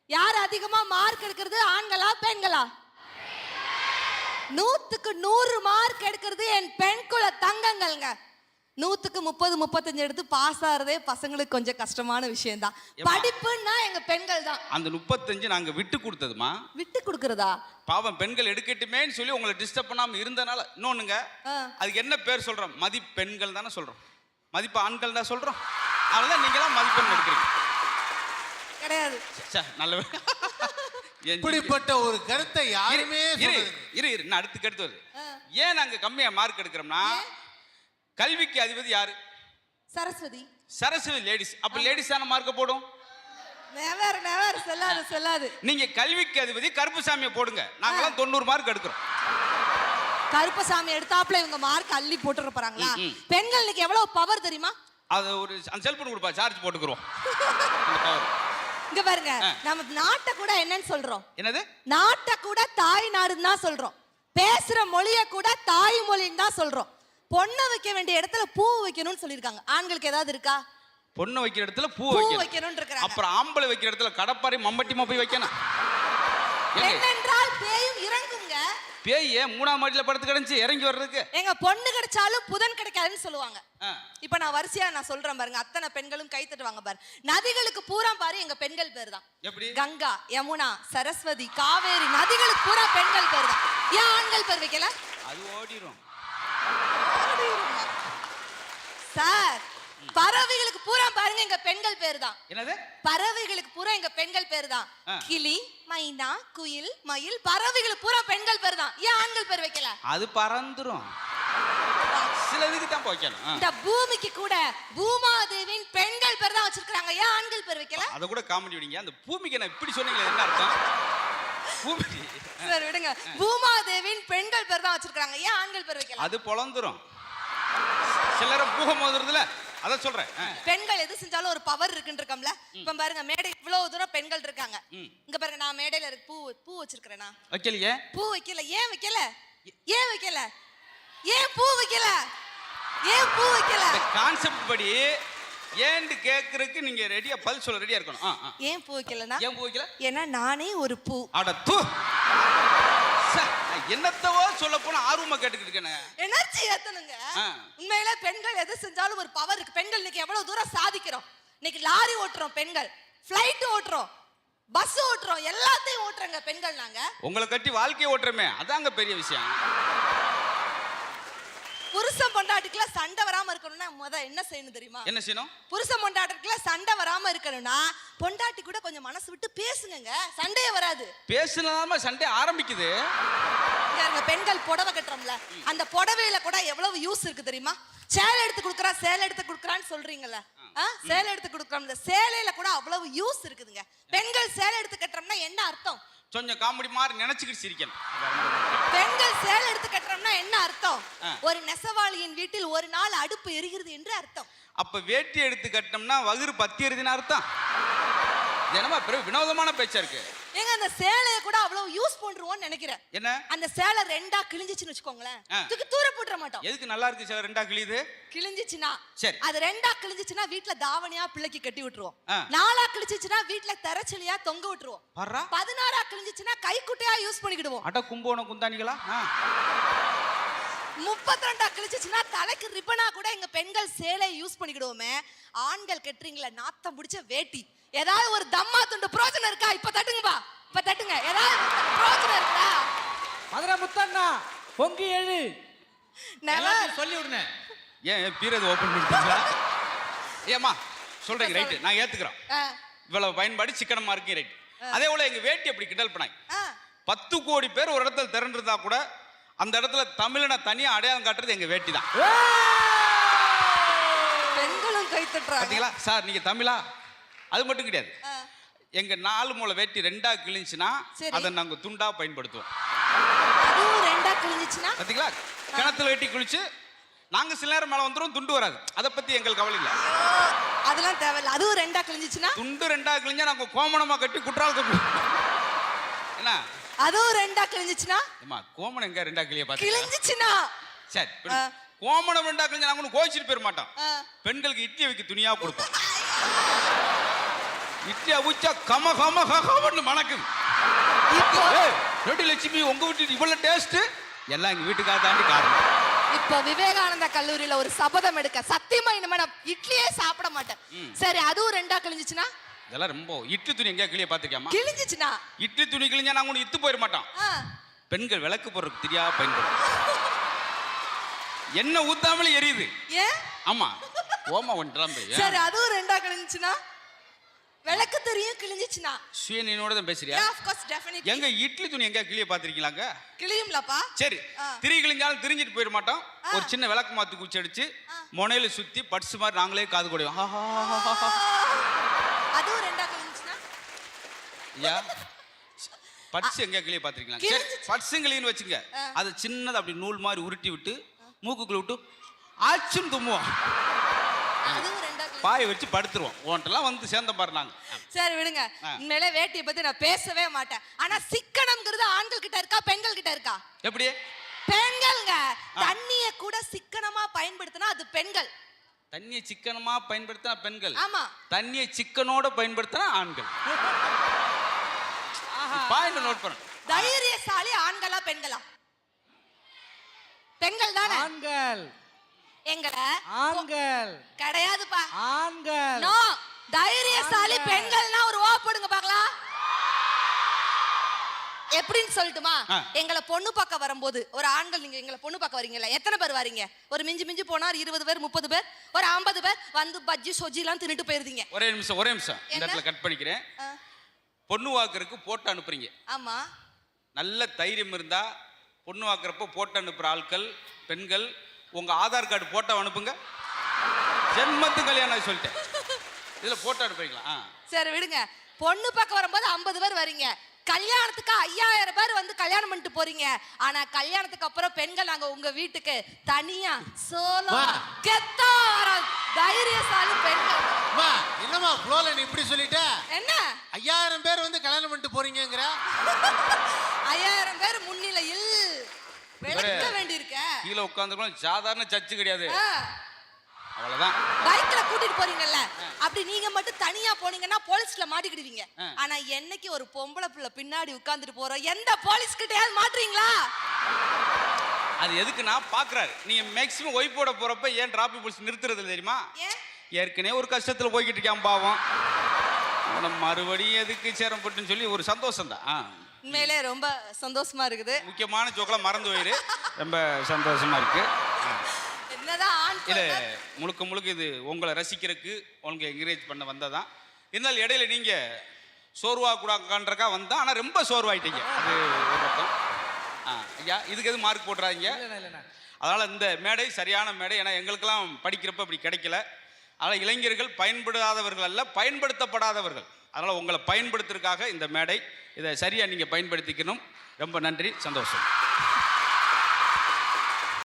யார் அதிகமா மார்க் எடுக்கிறது? ஆண்களா பெண்களா? 100க்கு 100 மார்க் எடுக்கிறது என் பெண் குல தங்கங்கள்ங்க. 100க்கு 30 35 எடுத்து பாஸ் ஆறதே பசங்களுக்கு கொஞ்சம் கஷ்டமான விஷயம் தான். படிப்புன்னா எங்க பெண்கள் தான். அந்த 35 நாங்க விட்டு கொடுத்ததுமா. விட்டு கொடுக்கறதா? பாவம் பெண்கள் எடுக்கட்டுமேன்னு சொல்லி உங்களை டிஸ்டர்ப் பண்ணாம இருந்தனால. இன்னொன்னுங்க, அதுக்கு என்ன பேர் சொல்றோம்? மதிப்பெண்கள் தானே சொல்றோம். மதிப்பு ஆண்கள் தான் சொல்றோம். அதனால நீங்களாம் மதிப்பெண் எடுக்கிறீங்க கிடையாது. நல்ல இப்படிப்பட்ட ஒரு கருத்தை யாருமே நான் அடுத்து கருத்து வருது. ஏன் நாங்க கம்மியா மார்க் எடுக்கிறோம்னா, கல்விக்கு அதிபதி யாரு? சரஸ்வதி. சரஸ்வதி லேடிஸ். அப்ப லேடிஸ் தான மார்க்க போடும். நெவர் நெவர் சொல்லாது. நீங்க கல்விக்கு அதிபதி கருப்புசாமியை போடுங்க. நாங்கலாம் 90 மார்க் எடுக்கிறோம். கருப்பசாமி எடுத்தாப்ல இவங்க மார்க் அள்ளி போட்டுற போறாங்களா? பெண்களுக்கு எவ்வளவு பவர் தெரியுமா? அது ஒரு அந்த செல்போன் கொடுப்பா, சார்ஜ் போட்டுக்குறோம். இங்க பாருங்க, நம்ம நாட்டை கூட என்னன்னு சொல்றோம்? என்னது? நாட்டை கூட தாய் நாடுன்னு தான் சொல்றோம். பேசுற மொழிய கூட தாய் மொழின்னு தான் சொல்றோம். பொண்ணை வைக்க வேண்டிய இடத்துல பூ வைக்கணும்னு சொல்லிருக்காங்க. ஆண்களுக்கு ஏதாவது இருக்கா? பொண்ணை வைக்கிற இடத்துல பூ வைக்கணும்னு இருக்காங்க. அப்புறம் ஆம்பளை வைக்கிற இடத்துல கடப்பாரி மம்பட்டி போய் வைக்கணும். என்னென்றால் பேயும் இறங்குங்க. பேய் 3ஆம் மாடியில படுத்து கிடந்துச்சு இறங்கி வர்றதுக்கு. எங்க பொண்ணு கிடைச்சாலும் புதன் கிடைக்காதுன்னு சொல்லுவாங்க. இப்ப நான் வரிசையா சொல்றேன் பாருங்க. அத்தனை பெண்களும் கை தட்டுவாங்க பாரு. நதிகளுக்கு பூரா பாரு எங்க பெண்கள் பேர் தான். எப்படி? கங்கா, யமுனா, சரஸ்வதி, காவேரி, நதிகளுக்கு பூரா பெண்கள் பேர் தான். ஏன் ஆண்கள் பேர் வைக்கல? அது ஓடிரும் சார். பறவைகளுக்கு பூரா பாருங்க எங்க பெண்கள் பேர் தான். என்னது? பறவைகளுக்கு பூரா எங்க பெண்கள் பேர் தான். கிளி, மைனா, குயில், மயில், பறவைகளுக்கு பூரா பெண்கள் பேர் தான். ஏன் ஆண்கள் பேர் வைக்கல? அது பறந்துரும். சிலதுக்கு தான் வைக்கணும். இந்த பூமிக்கு கூட பூமாதேவியின் பெண்கள் பேர் தான் வச்சிருக்காங்க. ஏன் ஆண்கள் பேர் வைக்கல? அத கூட காமெடி விடுங்க. அந்த பூமிக்கு நான் இப்படி சொன்னீங்களே, என்ன அர்த்தம்? பூமி சார் விடுங்க. பூமாதேவியின் பெண்கள் பேர் தான் வச்சிருக்காங்க. ஏன் ஆண்கள் பேர் வைக்கல? அது பொளந்துரும். சிலரும் பூகம் மோதுறதுல அத சொல்றேன். பெண்கள் எது செஞ்சாலும் ஒரு பவர் இருக்குன்றக்கம்ல. இப்ப பாருங்க, மேடை இவ்வளவு தூரம் பெண்கள் இருக்காங்க. இங்க பாருங்க, நான் மேடையில பூ வச்சிருக்கேனா? வைக்கலையே. பூ வைக்கல. ஏன் வைக்கல? ஏன் வைக்கல? ஏன் பூ வைக்கல? ஏன் பூ வைக்கல? கான்செப்ட் படி ஏன்னு கேக்குறதுக்கு நீங்க ரெடியா பதில் சொல்ல ரெடியா இருக்கணும். ஏன் பூ வைக்கலனா? ஏன் பூ வைக்கல? ஏன்னா நானே ஒரு பூ. அட தூ. என்னத்தவோ சொல்ல போனா ஆர்வமா கேட்டுக்கிட்டு இருக்கேன். எனர்ஜி ஏத்தணுங்க. உண்மையில பெண்கள் எது செஞ்சாலும் ஒரு பவர் இருக்கு. பெண்கள் இன்னைக்கு எவ்வளவு தூரம் சாதிக்கிறோம். இன்னைக்கு லாரி ஓட்டுறோம் பெண்கள், ஃப்ளைட் ஓட்டுறோம், பஸ் ஓட்டுறோம், எல்லாத்தையும் ஓட்டுறங்க பெண்கள். நாங்க உங்களை கட்டி வாழ்க்கையை ஓட்டுறமே, அதாங்க பெரிய விஷயம். புருஷன் பொண்டாட்டிக்குள்ள சண்டை வராம இருக்கணும்னா முத என்ன செய்யணும் தெரியுமா? என்ன செய்யணும்? புருஷன் பொண்டாட்டிக்குள்ள சண்டை வராம இருக்கணும்னா பொண்டாட்டி கூட கொஞ்சம் மனசு விட்டு பேசுங்க. சண்டையே வராது. பேசினாம சண்டை ஆரம்பிக்குது. பெண்கள் புடவை கட்டுறோம்ல, அந்த புடவையில கூட எவ்வளவு யூஸ் இருக்கு தெரியுமா? சேலை எடுத்து கொடுக்குறா, சேலை எடுத்து கொடுக்குறான்னு சொல்றீங்கல்ல, சேலை எடுத்து கொடுக்குறோம்ல, சேலையில கூட அவ்வளவு யூஸ் இருக்குதுங்க. பெண்கள் சேலை எடுத்து கட்டுறோம்னா என்ன அர்த்தம்? கொஞ்சம் காமெடி மாதிரி நினைச்சுக்கிட்டு சிரிக்கணும். பெண்கள் சேலை எடுத்து கட்டுறோம்னா என்ன அர்த்தம்? ஒரு நெசவாளியின் வீட்டில் ஒரு நாள் அடுப்பு எரிகிறது என்று அர்த்தம். அப்ப வேட்டி எடுத்து கட்டினோம்னா வகுறு பத்தி எரிதுன்னு அர்த்தம். என்னமா வினோதமான பேச்சா இருக்கு. ஏங்க அந்த சேலைய கூட அவ்வளவு யூஸ் பண்றோம்னு நினைக்கிறேன். என்ன? அந்த சேலை ரெண்டா கிழிஞ்சிச்சுன்னு வெச்சுக்கோங்களேன், தூக்கி தூர போட்ற மாட்டோம். எதுக்கு? நல்லா இருக்கு சேலை ரெண்டா கிழியுது. கிழிஞ்சிச்சுனா சரி, அது ரெண்டா கிழிஞ்சிச்சுனா வீட்ல தாவணியா பிள்ளைக்கு கட்டி விட்டுருவோம். 4ஆ கிழிஞ்சிச்சுனா வீட்ல தரச்சலியா தொங்க விட்டுருவோம். 16ஆ கிழிஞ்சிச்சுனா கைக்குட்டையா யூஸ் பண்ணிக்கிடுவோம். அட கும்போணம் குந்தானிகளா. 32ஆ கிழிஞ்சிச்சுனா தலைக்கு ரிப்பனா கூட எங்க பெண்கள் சேலை யூஸ் பண்ணிக்கிடுவோமே. ஆண்கள் கட்டுறீங்களா நாத்தம் பிடிச்ச வேட்டி, ஏதாவது ஒரு தம்மா துண்டு பிரோஜனம் இருக்கா? இப்ப தட்டுங்கப்பா, இப்ப தட்டுங்க. ஏதாவது பிரோஜனம் இருக்கா? மதுரை முத்தண்ணா பொங்கி எழு சொல்லி விடுங்க. ஏன் பீரது ஓபன் பண்ணிட்டீங்களா? ஏமா சொல்றீங்க, ரைட், நான் ஏத்துக்கிறோம். இவ்வளவு பயன்பாடு சிக்கனமா இருக்கு, ரைட். அதே போல எங்க வேட்டி அப்படி கிண்டல் பண்ணாங்க. 10 கோடி பேர் ஒரு இடத்துல திரண்டிருந்தா கூட அந்த இடத்துல தமிழனை தனியா அடையாளம் காட்டுறது எங்க வேட்டி தான். பெண்களும் கை தட்டுறாங்க. பாத்தீங்களா சார், நீங்க தமிழா? அது மட்டும் கிடையாது, எங்க 4 மூலை வேட்டி ரெண்டா கிழிஞ்சுனா அதை நாங்க துண்டா பயன்படுத்துவோம். அதுவும் ரெண்டா கிழிஞ்சுனா பாத்தீங்களா, கிணத்துல வெட்டி குளிச்சு நாங்க சில நேரம் மேல வந்துரும், துண்டு வராது. அத பத்தி எங்களுக்கு கவலை இல்ல. அதெல்லாம் தேவையில்ல. அதுவும் ரெண்டா கிழிஞ்சுனா, துண்டு ரெண்டா கிழிஞ்சா நாங்க கோமணமா கட்டி குற்றாலத்துக்கு என்ன? அதுவும் ரெண்டா கிழிஞ்சுனா, அம்மா கோமணம் எங்க ரெண்டா கிழிய பாத்தீங்க? கிழிஞ்சுனா சரி, கோமணம் ரெண்டா கிழிஞ்சா நாங்க கோச்சிட்டு போயிட மாட்டோம். பெண்களுக்கு இட்லி வைக்க துணியா கொடுப்போம். இட்லி அவிச்சா கம கம கமன்னு மணக்குது. இப்போ ஏய், ரெண்டு லட்சுமி உங்க வீட்டு இவ்வளவு டேஸ்ட் எல்லாம் எங்க வீட்டுக்காக தாண்டி காரணம். இப்போ விவேகானந்தா கல்லூரியில ஒரு சபதம் எடுக்க, சத்தியமா இனிமே நான் இட்லியே சாப்பிட மாட்டேன். சரி, அதுவும் ரெண்டா கிழிஞ்சிச்சுன்னா? இதெல்லாம் ரொம்ப இட்லி துணி எங்கேயா கிளிய பாத்துக்காமா? கிழிஞ்சிச்சுன்னா இட்லி துணி கிழிஞ்சா நாங்க ஒண்ணு இத்து போயிட மாட்டோம். பெண்கள் விளக்கு போடுறதுக்கு தெரியா பயன்படும். என்ன ஊத்தாமலே எரியுது. ஏன்? ஆமா, ஓமா ஒன்றாம் போய். சரி, அதுவும் ரெண்டா கிழிஞ்சிச்சுன்னா? விளக்கு தெரியும் கிழிஞ்சிச்சுன்னா? சுயநீனோட தான் பேசுறியா? Yeah, of course, definitely. எங்க இட்லி துணி எங்க கிளிய பாத்திருக்கீங்களாங்க? கிழியும்லப்பா. சரி, திரி கிழிஞ்சாலும் திரிஞ்சிட்டு போயிட மாட்டோம். ஒரு சின்ன விளக்கு மாத்து குச்சி அடிச்சு முனையில சுத்தி பட்ஸ் மாதிரி நாங்களே காது கொடையோம். அதுவும் ரெண்டா கிழிஞ்சிச்சுன்னா? ஐயா, பட்ஸ் எங்க கிளிய பாத்திருக்கீங்களா? சரி, பட்ஸ் கிளின்னு வச்சுங்க. அது சின்னதா அப்படி நூல் மாதிரி உருட்டி விட்டு மூக்குக்குள்ள விட்டு ஆச்சுன்னு தும்முவோம். அதுவும் ரெண்டா கிழிஞ்சு. பாயை வச்சு படுத்துருவோம். ஓன்ட்டெல்லாம் வந்து சேர்ந்த பாரு நாங்க. சரி விடுங்க, உண்மையிலே வேட்டியை பத்தி நான் பேசவே மாட்டேன். ஆனா சிக்கனம்ங்கிறது ஆண்கள் கிட்ட இருக்கா பெண்கள் கிட்ட இருக்கா? எப்படி? பெண்கள்ங்க. தண்ணிய கூட சிக்கனமா பயன்படுத்தினா அது பெண்கள். தண்ணியை சிக்கனமா பயன்படுத்தினா பெண்கள். ஆமா. தண்ணியை சிக்கனோட பயன்படுத்தினா ஆண்கள். பாயிண்ட் நோட் பண்ணு. தைரியசாலி ஆண்களா பெண்களா? பெண்கள் தானே. ஆண்கள். எங்கட ஆண்கள் கிடையாதுப்பா. ஆண்கள். நோ, தைரியசாலி பெண்கள்னா ஒரு ஓ போடுங்க பார்க்கலாம். எப்படின்னு சொல்லட்டுமா? எங்களை பொண்ணு பார்க்க வரும்போது ஒரு ஆண்கள், நீங்க எங்களை பொண்ணு பார்க்க வரீங்கல்ல, எத்தனை பேர் வரீங்க? ஒரு மிஞ்சி மிஞ்சி போனா 20 பேர் 30 பேர் ஒரு 50 பேர் வந்து பஜ்ஜி சொஜ்ஜி எல்லாம் தின்னுட்டு போயிருந்தீங்க. ஒரே நிமிஷம் இந்த இடத்துல கட் பண்ணிக்கிறேன். பொண்ணு வாக்குறதுக்கு போட்டு அனுப்புறீங்க. ஆமா. நல்ல தைரியம் இருந்தா பொண்ணு வாக்குறப்ப போட்டு அனுப்புற ஆட்கள் பெண்கள் உங்க ஆதார் கார்டு போட்டோ அனுப்புங்க. ஜென்மத்து கல்யாணம் சொல்லிட்டேன். இதுல போட்டோ அனுப்பிக்கலாம். சரி விடுங்க. பொண்ணு பார்க்க வரும்போது 50 பேர் வரீங்க. கல்யாணத்துக்கு 5000 பேர் வந்து கல்யாணம் பண்ணிட்டு போறீங்க. ஆனா கல்யாணத்துக்கு அப்புறம் பெண்கள் நாங்க உங்க வீட்டுக்கு தனியா சோலோ கெத்தா தைரியசாலி பெண்கள். என்னமா ஃப்ளோல நீ இப்படி சொல்லிட்ட? என்ன 5000 பேர் வந்து கல்யாணம் பண்ணிட்டு போறீங்கங்கற? 5000 பேர் முன்னிலையில் விளக்க வேண்டியிருக்க. கீழ உட்கார்ந்துறோம், சாதாரண சர்ச்சு கிடையாது. அவ்வளவுதான். பைக்ல கூட்டிட்டு போறீங்கல்ல, அப்படி நீங்க மட்டும் தனியா போனீங்கன்னா போலீஸ்ல மாட்டிக்கிடுவீங்க. ஆனா என்னைக்கு ஒரு பொம்பளை புள்ள பின்னாடி உட்கார்ந்துட்டு போறோம், எந்த போலீஸ் கிட்டயாவது மாட்றீங்களா? அது எதுக்கு நான் பாக்குறாரு. நீங்க மேக்ஸிமம் ஒய்ஃபோட போறப்ப ஏன் டிராபிக் போலீஸ் நிறுத்துறது தெரியுமா? ஏற்கனவே ஒரு கஷ்டத்துல போய்கிட்டு இருக்கான் பாவம், மறுபடியும் எதுக்கு சேரப்பட்டுன்னு சொல்லி ஒரு சந்தோஷம் தான். உண்மையிலே ரொம்ப சந்தோஷமா இருக்குது. முக்கியமான ஜோக்கெல்லாம் மறந்து போயிரு. ரொம்ப சந்தோஷமா இருக்கு. இல்ல, முழுக்க முழுக்க இது உங்களை ரசிக்கிறதுக்கு உங்களை என்கரேஜ் பண்ண வந்ததான். இருந்தாலும் இடையில நீங்க சோர்வா கூடாதுன்றக்கா வந்தா, ஆனா ரொம்ப சோர்வாயிட்டீங்க. அது ஒரு பக்கம். ஐயா, இதுக்கு எது மார்க் போட்டுறாதீங்க. அதனால இந்த மேடை சரியான மேடை. ஏன்னா எங்களுக்கெல்லாம் படிக்கிறப்ப அப்படி கிடைக்கல. அதனால இளைஞர்கள் பயன்படாதவர்கள் அல்ல, பயன்படுத்தப்படாதவர்கள். அதனால உங்களை பயன்படுத்துறதுக்காக இந்த மேடை. இதை சரியா நீங்க பயன்படுத்திக்கணும். ரொம்ப நன்றி, சந்தோஷம்.